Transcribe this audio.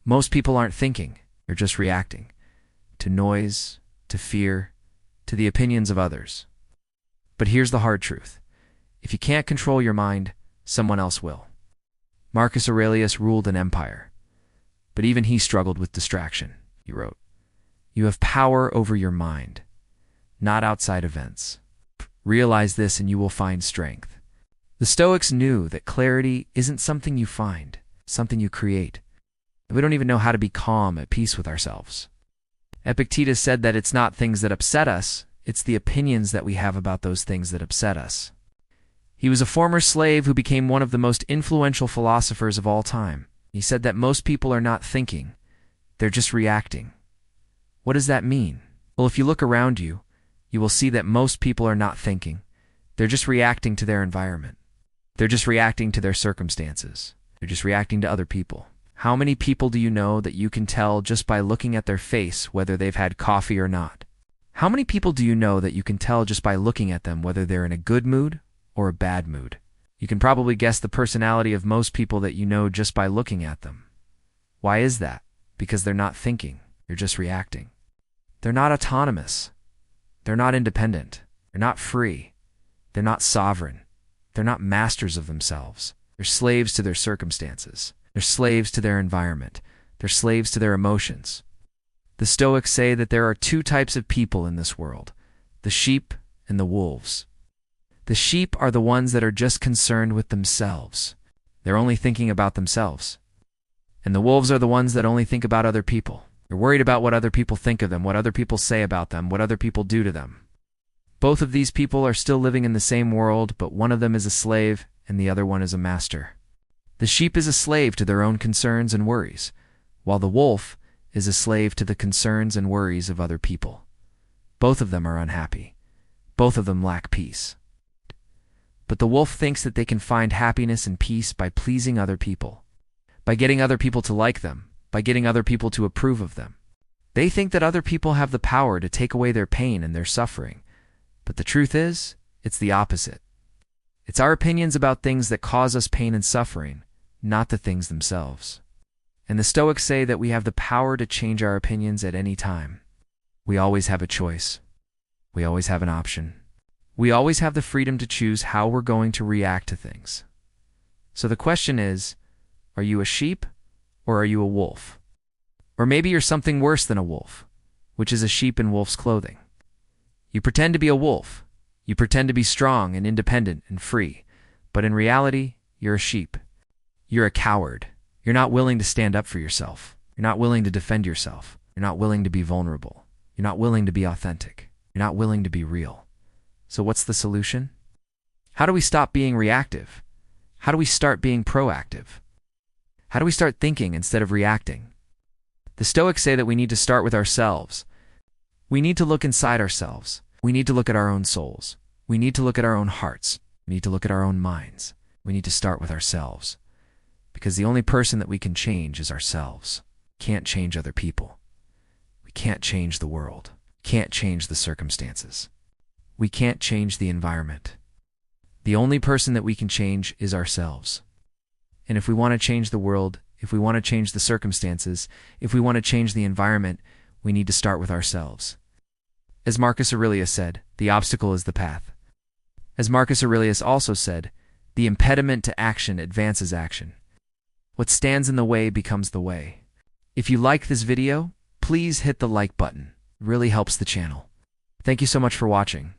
Most people aren't thinking, they're just reacting to noise, to fear, to the opinions of others. But here's the hard truth. If you can't control your mind, someone else will. Marcus Aurelius ruled an empire, but even he struggled with distraction. He wrote, "You have power over your mind, not outside events. Realize this and you will find strength." The Stoics knew that clarity isn't something you find, it's something you create. We don't even know how to be calm, at peace with ourselves. Epictetus said that it's not things that upset us, it's the opinions that we have about those things that upset us. He was a former slave who became one of the most influential philosophers of all time. He said that most people are not thinking, they're just reacting. What does that mean? Well, if you look around you, you will see that most people are not thinking. They're just reacting to their environment. They're just reacting to their circumstances. They're just reacting to other people. How many people do you know that you can tell just by looking at their face whether they've had coffee or not? How many people do you know that you can tell just by looking at them whether they're in a good mood or a bad mood? You can probably guess the personality of most people that you know just by looking at them. Why is that? Because they're not thinking, they're just reacting. They're not autonomous. They're not independent. They're not free. They're not sovereign. They're not masters of themselves. They're slaves to their circumstances. They're slaves to their environment. They're slaves to their emotions. The Stoics say that there are two types of people in this world, the sheep and the wolves. The sheep are the ones that are just concerned with themselves. They're only thinking about themselves. And the wolves are the ones that only think about other people. They're worried about what other people think of them, what other people say about them, what other people do to them. Both of these people are still living in the same world, but one of them is a slave and the other one is a master. The sheep is a slave to their own concerns and worries, while the wolf is a slave to the concerns and worries of other people. Both of them are unhappy. Both of them lack peace. But the wolf thinks that they can find happiness and peace by pleasing other people, by getting other people to like them, by getting other people to approve of them. They think that other people have the power to take away their pain and their suffering, but the truth is, it's the opposite. It's our opinions about things that cause us pain and suffering, not the things themselves. And the Stoics say that we have the power to change our opinions at any time. We always have a choice. We always have an option. We always have the freedom to choose how we're going to react to things. So the question is, are you a sheep or are you a wolf? Or maybe you're something worse than a wolf, which is a sheep in wolf's clothing. You pretend to be a wolf. You pretend to be strong and independent and free, but in reality, you're a sheep. You're a coward. You're not willing to stand up for yourself. You're not willing to defend yourself. You're not willing to be vulnerable. You're not willing to be authentic. You're not willing to be real. So what's the solution? How do we stop being reactive? How do we start being proactive? How do we start thinking instead of reacting? The Stoics say that we need to start with ourselves. We need to look inside ourselves. We need to look at our own souls. We need to look at our own hearts. We need to look at our own minds. We need to start with ourselves. Because the only person that we can change is ourselves. We can't change other people. We can't change the world. We can't change the circumstances. We can't change the environment. The only person that we can change is ourselves. And if we want to change the world, if we want to change the circumstances, if we want to change the environment, we need to start with ourselves. As Marcus Aurelius said, the obstacle is the path. As Marcus Aurelius also said, the impediment to action advances action. What stands in the way becomes the way. If you like this video, please hit the like button. It really helps the channel. Thank you so much for watching.